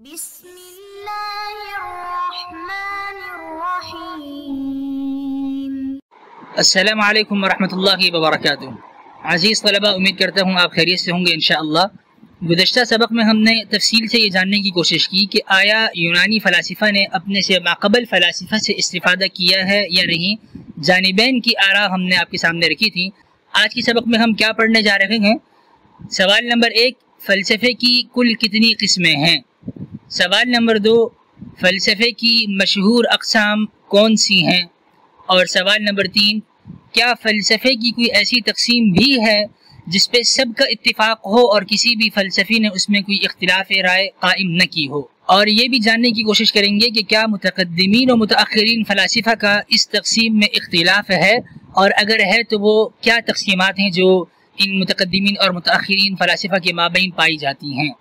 بسم اللہ الرحمن الرحیم۔ السلام علیکم ورحمۃ اللہ وبرکاتہ۔ عزیز طلبہ، امید کرتا ہوں آپ خیریت سے ہوں گے انشاءاللہ۔ گزشتہ سبق میں ہم نے تفصیل سے یہ جاننے کی کوشش کی کہ آیا یونانی فلاسفہ نے اپنے سے ماقبل فلاسفہ سے استفادہ کیا ہے یا نہیں۔ جانبین کی آراء ہم نے آپ کے سامنے رکھی تھی۔ آج کے سبق میں ہم کیا پڑھنے جا رہے ہیں؟ سوال نمبر 1، فلسفے کی کل کتنی قسمیں ہیں؟ سوال نمبر 2، فلسفے کی مشہور اقسام کون سی ہیں؟ اور سوال نمبر 3، کیا فلسفے کی کوئی ایسی تقسیم بھی ہے جس پہ سب کا اتفاق ہو اور کسی بھی فلسفی نے اس میں کوئی اختلاف رائے قائم نہ کی ہو؟ اور یہ بھی جاننے کی کوشش کریں گے کہ کیا متقدمین و متاخرین فلاسفہ کا اس تقسیم میں اختلاف ہے، اور اگر ہے تو وہ کیا تقسیمات ہیں جو ان متقدمین اور متاخرین فلاسفہ کے مابین پائی جاتی ہیں۔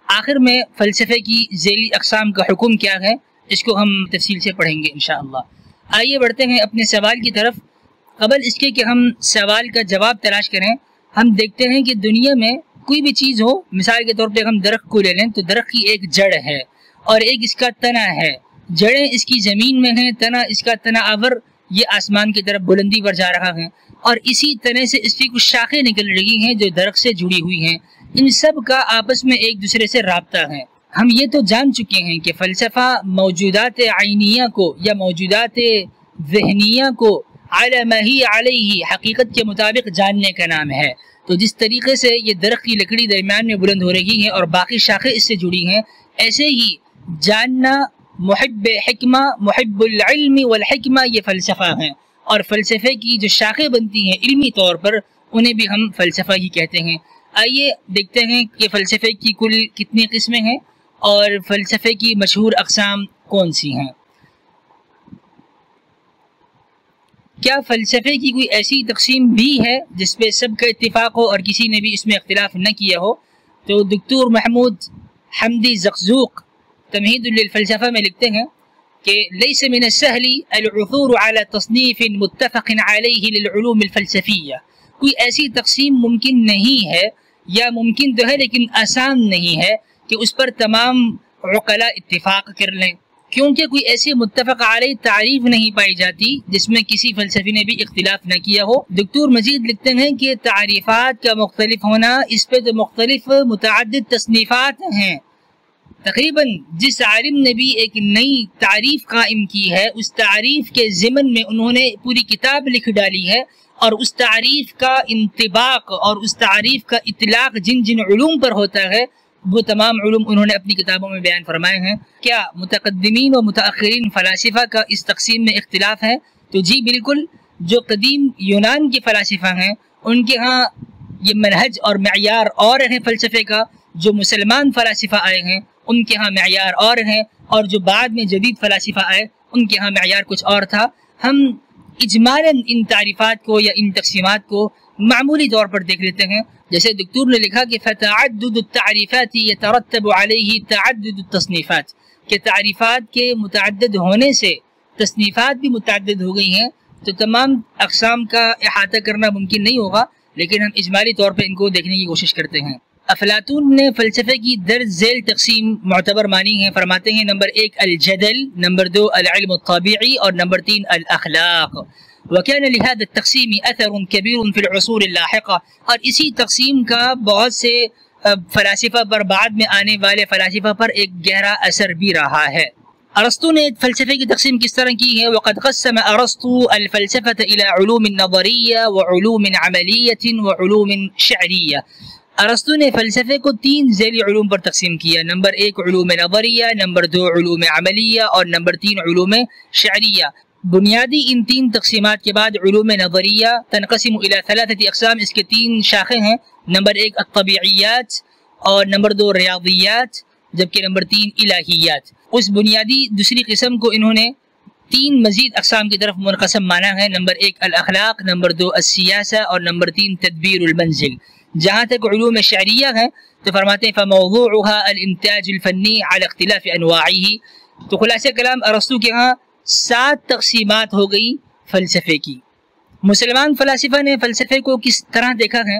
آخر میں فلسفے کی ذیلی اقسام کا حکم کیا ہے، اس کو ہم تفصیل سے پڑھیں گے انشاءاللہ۔ آئیے بڑھتے ہیں اپنے سوال کی طرف۔ قبل اس کے کہ ہم سوال کا جواب تلاش کریں، ہم دیکھتے ہیں کہ دنیا میں کوئی بھی چیز ہو، مثال کے طور پہ ہم درخت کو لے لیں تو درخت کی ایک جڑ ہے اور ایک اس کا تنا ہے۔ جڑیں اس کی زمین میں ہیں، تنا اس کا تنا آور یہ آسمان کی طرف بلندی پر جا رہا ہے، اور اسی تنے سے اس کی کچھ شاخیں نکل رہی ہیں جو درخت سے جڑی ہوئی ہیں۔ ان سب کا آپس میں ایک دوسرے سے رابطہ ہے۔ ہم یہ تو جان چکے ہیں کہ فلسفہ موجودات عینیہ کو یا موجودات ذہنیہ کو علی ما ہی علیہ حقیقت کے مطابق جاننے کا نام ہے۔ تو جس طریقے سے یہ درخت کی لکڑی درمیان میں بلند ہو رہی ہے اور باقی شاخیں اس سے جڑی ہیں، ایسے ہی جاننا محب حکمہ، محب العلم والحکمہ یہ فلسفہ ہیں، اور فلسفے کی جو شاخیں بنتی ہیں علمی طور پر انہیں بھی ہم فلسفہ ہی کہتے ہیں۔ آئیے دیکھتے ہیں کہ فلسفے کی کل کتنی قسمیں ہیں اور فلسفے کی مشہور اقسام کون سی ہیں۔ کیا فلسفے کی کوئی ایسی تقسیم بھی ہے جس پہ سب کا اتفاق ہو اور کسی نے بھی اس میں اختلاف نہ کیا ہو؟ تو دکتور محمود حمدی زقزوق تمہید للفلسفہ میں لکھتے ہیں کہ لیس من السهل العثور على تصنیف متفق علیہ للعلوم الفلسفیہ۔ کوئی ایسی تقسیم ممکن نہیں ہے، یا ممکن تو ہے لیکن آسان نہیں ہے کہ اس پر تمام عقلاء اتفاق کر لیں، کیونکہ کوئی ایسی متفق علیہ تعریف نہیں پائی جاتی جس میں کسی فلسفی نے بھی اختلاف نہ کیا ہو۔ دکتور مزید لکھتے ہیں کہ تعریفات کا مختلف ہونا، اس پہ تو مختلف متعدد تصنیفات ہیں۔ تقریباً جس عالم نے بھی ایک نئی تعریف قائم کی ہے، اس تعریف کے ضمن میں انہوں نے پوری کتاب لکھ ڈالی ہے، اور اس تعریف کا انطباق اور اس تعریف کا اطلاق جن جن علوم پر ہوتا ہے وہ تمام علوم انہوں نے اپنی کتابوں میں بیان فرمائے ہیں۔ کیا متقدمین و متاخرین فلاسفہ کا اس تقسیم میں اختلاف ہے؟ تو جی بالکل، جو قدیم یونان کے فلاسفہ ہیں ان کے ہاں یہ منہج اور معیار اور ہیں فلسفے کا، جو مسلمان فلاسفہ آئے ہیں ان کے ہاں معیار اور ہیں، اور جو بعد میں جدید فلاسفہ آئے ان کے ہاں معیار کچھ اور تھا۔ ہم اجمالاً ان تعریفات کو یا ان تقسیمات کو معمولی طور پر دیکھ لیتے ہیں۔ جیسے دکتور نے لکھا کہ فتعدد التعریفات یترتب علیہ تعدد التصنیفات، کہ تعریفات کے متعدد ہونے سے تصنیفات بھی متعدد ہو گئی ہیں، تو تمام اقسام کا احاطہ کرنا ممکن نہیں ہوگا، لیکن ہم اجمالی طور پہ ان کو دیکھنے کی کوشش کرتے ہیں۔ افلاطون نے فلسفے کی درج ذیل تقسیم معتبر مانی ہے، فرماتے ہیں نمبر 1 الجدل، نمبر 2 العلم الطبیعی، اور نمبر 3 الاخلاق۔ وكان لهذا التقسيم اثر كبير في العصور اللاحقه، اور اسی تقسیم کا بہت سے فلاسفہ پر، بعد میں آنے والے فلاسفہ پر ایک گہرا اثر بھی رہا ہے۔ ارسطو نے فلسفے کی تقسیم کس طرح کی ہے؟ وقد قسم ارسطو الفلسفة الى علوم نظریہ وعلوم عملیہ وعلوم شعریہ۔ ارسطو نے فلسفے کو 3 ذیلی علوم پر تقسیم کیا، نمبر 1 علوم نظریہ، نمبر 2 علوم عملیہ، اور نمبر 3 علوم شعریہ۔ بنیادی ان 3 تقسیمات کے بعد علوم نظریہ تنقسم الى 3 اقسام، اس کے 3 شاخیں ہیں، نمبر 1 الطبیعیات، اور نمبر 2 ریاضیات، جبکہ نمبر 3 الہیات۔ اس بنیادی دوسری قسم کو انہوں نے 3 مزید اقسام کی طرف منقسم مانا ہے، نمبر 1 الاخلاق، نمبر 2 السیاسہ، اور نمبر 3 تدبیر المنزل۔ جہاں تک علوم شعریہ ہیں تو فرماتے ہیں فموضوعها الانتاج الفنی على اختلاف انواعه۔ تو خلاصہ کلام ارسطو کے ہاں 7 تقسیمات ہو گئی فلسفے کی۔ مسلمان فلاسفہ نے فلسفے کو کس طرح دیکھا ہے؟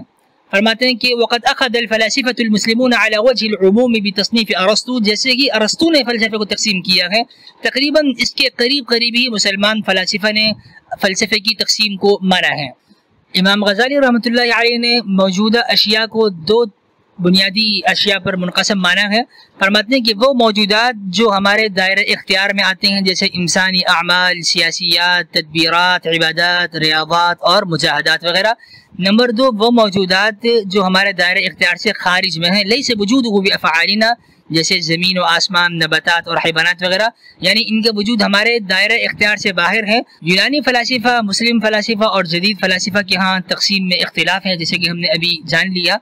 فرماتے ہیں کہ وقد اخذ الفلاسفة المسلمون على وجه العموم بتصنيف ارسطو، جیسے کہ ارسطو نے فلسفے کو تقسیم کیا ہے، تقریباً اس کے قریب ہی مسلمان فلاسفہ نے فلسفے کی تقسیم کو مانا ہے۔ امام غزالی رحمۃ اللہ علیہ نے موجودہ اشیاء کو دو بنیادی اشیاء پر منقسم مانا ہے۔ فرماتے ہیں کہ وہ موجودات جو ہمارے دائرہ اختیار میں آتے ہیں، جیسے انسانی اعمال، سیاسیات، تدبیرات، عبادات، ریاضات اور مجاہدات وغیرہ۔ نمبر 2 وہ موجودات جو ہمارے دائرہ اختیار سے خارج میں ہیں، لیس وجودہ بافعالنا، جیسے زمین و آسمان، نباتات اور حیوانات وغیرہ، یعنی ان کا وجود ہمارے دائرہ اختیار سے باہر ہے۔ یونانی فلاسفہ، مسلم فلاسفہ اور جدید فلاسفہ کے ہاں تقسیم میں اختلاف ہے، جیسے کہ ہم نے ابھی جان لیا۔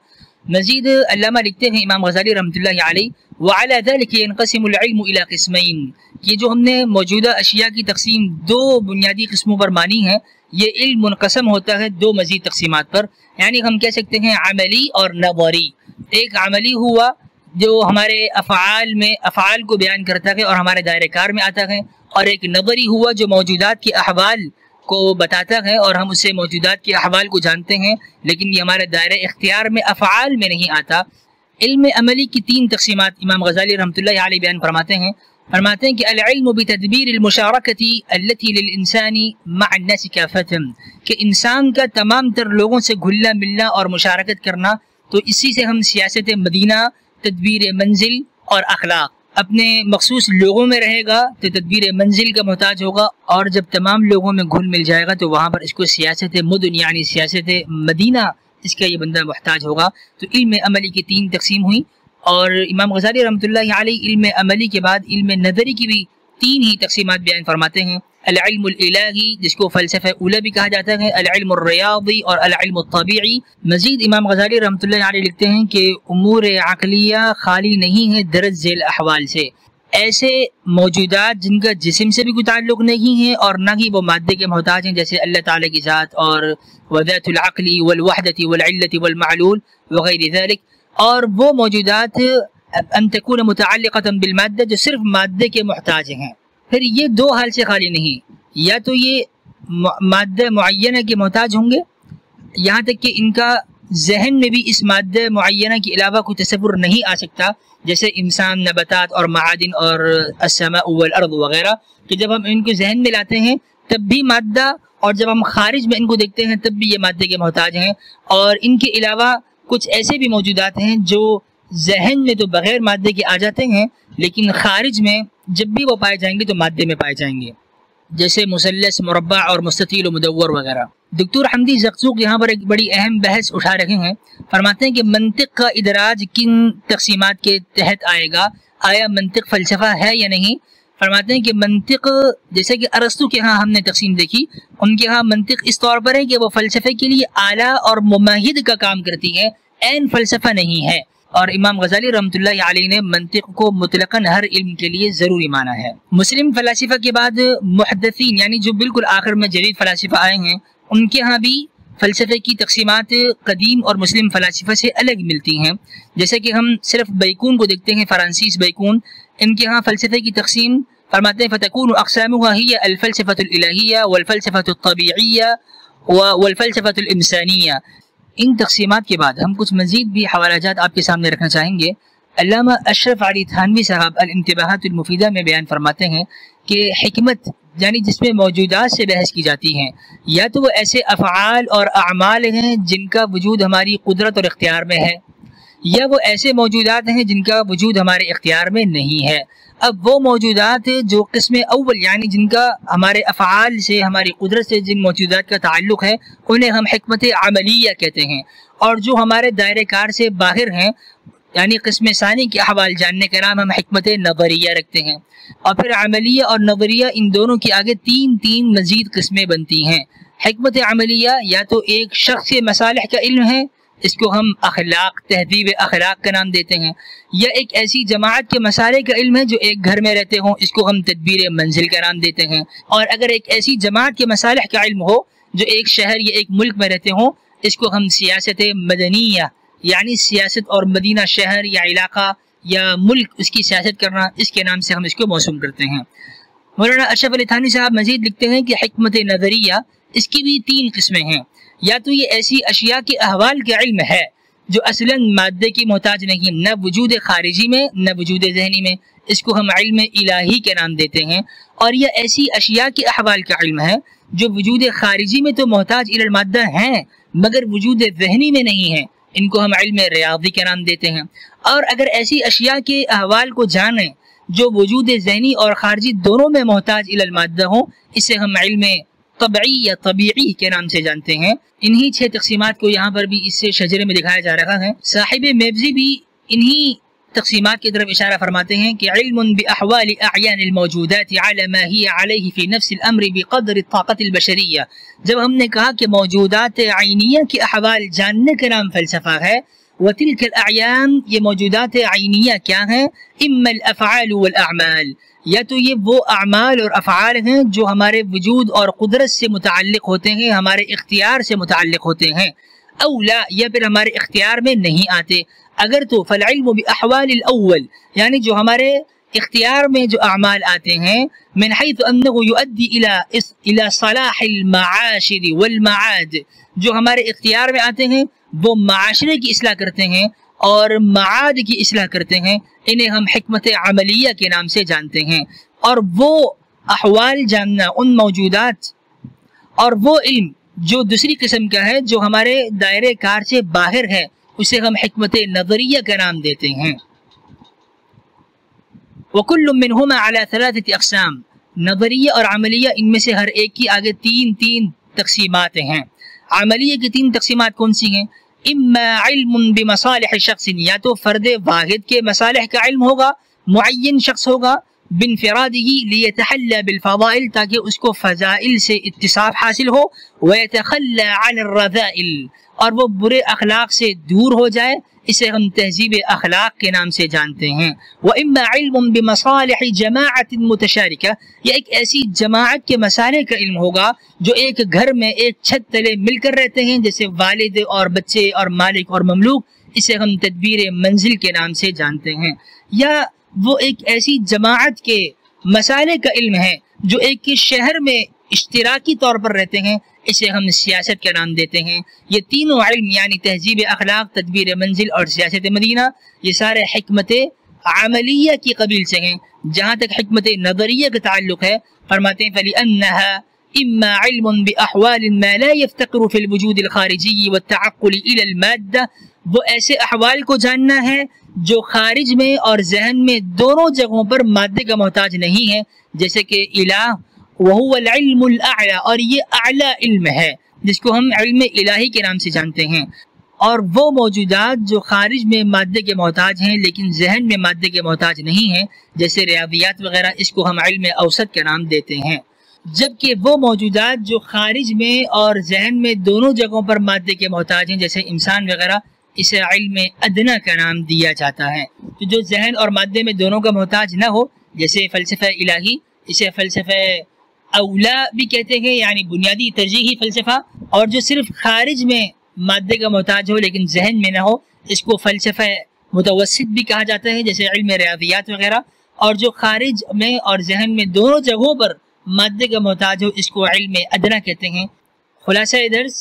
مزید علامہ لکھتے ہیں امام غزالی رحمۃ اللہ علیہ وعلى ذلك ينقسم العلم الى قسمين، یہ جو ہم نے موجودہ اشیاء کی تقسیم دو بنیادی قسموں پر مانی ہے، یہ علم منقسم ہوتا ہے دو مزید تقسیمات پر، یعنی ہم کہہ سکتے ہیں عملی اور نظری۔ ایک عملی ہوا جو ہمارے افعال کو بیان کرتا ہے اور ہمارے دائرہ کار میں آتا ہے، اور ایک نظری ہوا جو موجودات کے احوال کو بتاتا ہے اور ہم اس سے موجودات کے احوال کو جانتے ہیں، لیکن یہ ہمارے دائرہ اختیار میں افعال میں نہیں آتا۔ علم عملی کی 3 تقسیمات امام غزالی رحمۃ اللہ علیہ بیان فرماتے ہیں کہ العلم بتدبیر المشارکت التي للانسان مع الناس كافة، کہ انسان کا تمام تر لوگوں سے گھلنا ملنا اور مشارکت کرنا، تو اسی سے ہم سیاست مدینہ، تدبیر منزل اور اخلاق، اپنے مخصوص لوگوں میں رہے گا تو تدبیر منزل کا محتاج ہوگا، اور جب تمام لوگوں میں گھل مل جائے گا تو وہاں پر اس کو سیاست مدن یعنی سیاست مدینہ اس کا یہ بندہ محتاج ہوگا۔ تو علم عملی کی 3 تقسیم ہوئی، اور امام غزالی رحمۃ اللہ علیہ علم عملی کے بعد علم نظری کی بھی 3 ہی تقسیمات بیان فرماتے ہیں۔ العلم الالہی، جس کو فلسفہ اولی بھی کہا جاتا ہے، العلم الریاضی اور العلم الطبیعی۔ مزید امام غزالی رحمۃ اللہ علیہ لکھتے ہیں کہ امور عقلیہ خالی نہیں ہے درج ذیل احوال سے، ایسے موجودات جن کا جسم سے بھی کوئی تعلق نہیں ہے اور نہ ہی وہ مادے کے محتاج ہیں، جیسے اللہ تعالیٰ کی ذات اور وذات العقل والوحدۃ والعلت والمعلول وغیر ذلک، اور وہ موجودات ان تکون متعلقۃ بالمادہ جو صرف مادے کے محتاج ہیں۔ پھر یہ 2 حال سے خالی نہیں، یا تو یہ مادہ معینہ کے محتاج ہوں گے، یہاں تک کہ ان کا ذہن میں بھی اس مادہ معینہ کے علاوہ کوئی تصور نہیں آ سکتا، جیسے انسان، نباتات اور معادن اور السماء والارض وغیرہ، کہ جب ہم ان کو ذہن میں لاتے ہیں تب بھی مادہ، اور جب ہم خارج میں ان کو دیکھتے ہیں تب بھی یہ مادے کے محتاج ہیں۔ اور ان کے علاوہ کچھ ایسے بھی موجودات ہیں جو ذہن میں تو بغیر مادے کے آ جاتے ہیں، لیکن خارج میں جب بھی وہ پائے جائیں گے تو مادے میں پائے جائیں گے، جیسے مثلث، مربع اور مستطیل و مدور وغیرہ۔ دکتور حمدی زقزوق یہاں پر ایک بڑی اہم بحث اٹھا رہے ہیں، فرماتے ہیں کہ منطق کا ادراج کن تقسیمات کے تحت آئے گا، آیا منطق فلسفہ ہے یا نہیں؟ فرماتے ہیں کہ منطق، جیسے کہ ارسطو کے ہاں ہم نے تقسیم دیکھی، ان کے ہاں منطق اس طور پر ہے کہ وہ فلسفے کے لیے اعلیٰ اور ممہد کا کام کرتی ہے، عین فلسفہ نہیں ہے۔ اور امام غزالی رحمۃ اللہ علیہ نے منطق کو مطلقاً ہر علم کے لیے ضروری مانا ہے۔ مسلم فلاسفہ کے بعد محدثین، یعنی جو بالکل آخر میں جدید فلاسفہ آئے ہیں، ان کے ہاں بھی فلسفے کی تقسیمات قدیم اور مسلم فلاسفہ سے الگ ملتی ہیں۔ جیسے کہ ہم صرف بیکون کو دیکھتے ہیں، فرانسیس بیکون، ان کے ہاں فلسفے کی تقسیم فرماتے ہیں فتكون اقسامها هي الفلسفة الالہیہ والفلسفة الطبیعیہ والفلسفة الانسانیہ۔ ان تقسیمات کے بعد ہم کچھ مزید بھی حوالہ جات آپ کے سامنے رکھنا چاہیں گے۔ علامہ اشرف علی تھانوی صاحب الانتباہات المفیدہ میں بیان فرماتے ہیں کہ حکمت یعنی جس میں موجودات سے بحث کی جاتی ہیں، یا تو وہ ایسے افعال اور اعمال ہیں جن کا وجود ہماری قدرت اور اختیار میں ہے، یا وہ ایسے موجودات ہیں جن کا وجود ہمارے اختیار میں نہیں ہے۔ اب وہ موجودات جو قسم اول یعنی جن کا ہمارے افعال سے، ہماری قدرت سے جن موجودات کا تعلق ہے، انہیں ہم حکمت عملیہ کہتے ہیں، اور جو ہمارے دائرہ کار سے باہر ہیں یعنی قسم ثانی کے احوال جاننے کا نام ہم حکمت نظریہ رکھتے ہیں۔ اور پھر عملیہ اور نظریہ ان دونوں کی آگے تین مزید قسمیں بنتی ہیں۔ حکمت عملیہ یا تو ایک شخص کے مصالح کا علم ہے، اس کو ہم اخلاق، تہذیب اخلاق کا نام دیتے ہیں، یا ایک ایسی جماعت کے مسائل کا علم ہے جو ایک گھر میں رہتے ہوں، اس کو ہم تدبیر منزل کا نام دیتے ہیں، اور اگر ایک ایسی جماعت کے مصالح کا علم ہو جو ایک شہر یا ایک ملک میں رہتے ہوں، اس کو ہم سیاست مدنیہ یعنی سیاست اور مدینہ شہر یا علاقہ یا ملک اس کی سیاست کرنا، اس کے نام سے ہم اس کو موسوم کرتے ہیں۔ مولانا اشرف علی تھانوی صاحب مزید لکھتے ہیں کہ حکمت نظریہ اس کی بھی 3 قسمیں ہیں، یا تو یہ ایسی اشیاء کے احوال کا علم ہے جو اصلاً مادے کی محتاج نہیں، نہ وجود خارجی میں نہ وجود ذہنی میں، اس کو ہم علم الہی کے نام دیتے ہیں۔ اور یہ ایسی اشیاء کے احوال کا علم ہے جو وجود خارجی میں تو محتاج الی المادہ ہیں مگر وجود ذہنی میں نہیں ہیں، ان کو ہم علم ریاضی کا نام دیتے ہیں۔ اور اگر ایسی اشیاء کے احوال کو جانیں جو وجود ذہنی اور خارجی دونوں میں محتاج الی المادہ ہوں، اسے ہم علم طبعی یا طبیعی کے نام سے جانتے ہیں۔ انہی 6 تقسیمات کو یہاں پر بھی اس سے شجرے میں دکھایا جا رہا ہے۔ صاحب میبزی بھی انہی تقسیمات کی طرف اشارہ فرماتے ہیں کہ علم باحوال اعیان الموجودات على ما هي عليه في نفس الامر بقدر الطاقت البشریہ۔ جب ہم نے کہا کہ موجودات عینیہ کے احوال جاننے کا نام فلسفہ ہے، وتلك الاعیان، یہ موجودات عینیہ کیا ہیں؟ اما الافعال والاعمال، یا تو یہ وہ اعمال اور افعال ہیں جو ہمارے وجود اور قدرت سے متعلق ہوتے ہیں، ہمارے اختیار سے متعلق ہوتے ہیں، او لا، یا پھر ہمارے اختیار میں نہیں آتے۔ اگر تو فالعلم باحوال الاول، یعنی جو ہمارے اختیار میں جو اعمال آتے ہیں، من حيث انه يؤدي الى صلاح المعاشر والمعاد، جو ہمارے اختیار میں آتے ہیں وہ معاشرے کی اصلاح کرتے ہیں اور معاد کی اصلاح کرتے ہیں، انہیں ہم حکمت عملیہ کے نام سے جانتے ہیں۔ اور وہ احوال جاننا، ان موجودات اور وہ علم جو دوسری قسم کا ہے جو ہمارے دائرے کار سے باہر ہے، اسے ہم حکمت نظریہ کا نام دیتے ہیں۔ وَكُلٌّ مِّنْهُمَا عَلَى 3 اقسام، نظریہ اور عملیہ ان میں سے ہر ایک کی آگے تین تقسیمات ہیں۔ عملیہ کی 3 تقسیمات کون سی ہیں؟ اما علم بمصالح شخص، یا تو فرد واحد کے مصالح کا علم ہوگا، معین شخص ہوگا، بانفرادہ لیتحلی بالفضائل، تاکہ اس کو فضائل سے اتصاف حاصل ہو، ویتخلی عن الرذائل، اور وہ برے اخلاق سے دور ہو جائے، اسے ہم تہذیب اخلاق کے نام سے جانتے ہیں۔ وَإِمَّا عِلْمٌ بِمَصَالِحِ جَمَاعَةٍ مُتَشَارِكَةٍ، یا ایک ایسی جماعت کے مصالح کا علم ہوگا جو ایک گھر میں ایک چھت تلے مل کر رہتے ہیں، جیسے والد اور بچے اور مالک اور مملوک، اسے ہم تدبیر منزل کے نام سے جانتے ہیں۔ یا وہ ایک ایسی جماعت کے مسائل کا علم ہے جو ایک شہر میں اشتراکی طور پر رہتے ہیں، اسے ہم سیاست کا نام دیتے ہیں۔ یہ تینوں علم یعنی تہذیب اخلاق، تدبیر منزل اور سیاست مدینہ، یہ سارے حکمت عملیہ کی قبیل سے ہیں۔ جہاں تک حکمت نظریہ کا تعلق ہے، فرماتے ہیں فَلِأَنَّهَا إِمَّا عِلْمٌ بِأَحْوَالٍ مَا لَا يَفْتَقِرُ فِي الْوُجُودِ الْخَارِجِيِّ وَالتَّعَقُّلِ إِلَى الْمَادَّةِ، وہ ایسے احوال کو جاننا ہے جو خارج میں اور ذہن میں دونوں جگہوں پر مادے کا محتاج نہیں ہے، جیسے کہ الہ، وَهُوَ الْعِلْمُ الْأَعْلَى، اور یہ اعلیٰ علم ہے جس کو ہم علم الہی کے نام سے جانتے ہیں۔ اور وہ موجودات جو خارج میں مادے کے محتاج ہیں لیکن ذہن میں مادے کے محتاج نہیں ہیں، جیسے ریاضیات وغیرہ، اس کو ہم علم اوسط کا نام دیتے ہیں۔ جبکہ وہ موجودات جو خارج میں اور ذہن میں دونوں جگہوں پر مادے کے محتاج ہیں، جیسے انسان وغیرہ، اسے علم ادنا کا نام دیا جاتا ہے۔ تو جو ذہن اور مادے میں دونوں کا محتاج نہ ہو، جیسے فلسفہ الہی، اسے فلسفہ اولا بھی کہتے ہیں، یعنی بنیادی ترجیحی فلسفہ، اور جو صرف خارج میں مادے کا محتاج ہو لیکن ذہن میں نہ ہو، اس کو فلسفہ متوسط بھی کہا جاتا ہے، جیسے علم ریاضیات وغیرہ، اور جو خارج میں اور ذہن میں دونوں جگہوں پر مادے کا محتاج ہو، اس کو علم ادنا کہتے ہیں۔ خلاصہ درس،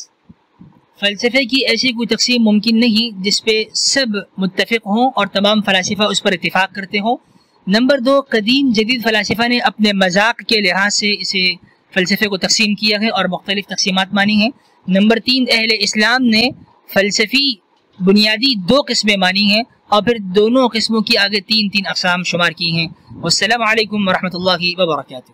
فلسفے کی ایسی کوئی تقسیم ممکن نہیں جس پہ سب متفق ہوں اور تمام فلاسفہ اس پر اتفاق کرتے ہوں۔ نمبر 2، قدیم جدید فلاسفہ نے اپنے مذاق کے لحاظ سے اسے فلسفے کو تقسیم کیا ہے اور مختلف تقسیمات مانی ہیں۔ نمبر 3، اہل اسلام نے فلسفی بنیادی 2 قسمیں مانی ہیں اور پھر دونوں قسموں کی آگے 3 اقسام شمار کی ہیں۔ والسلام علیکم ورحمۃ اللہ وبرکاتہ۔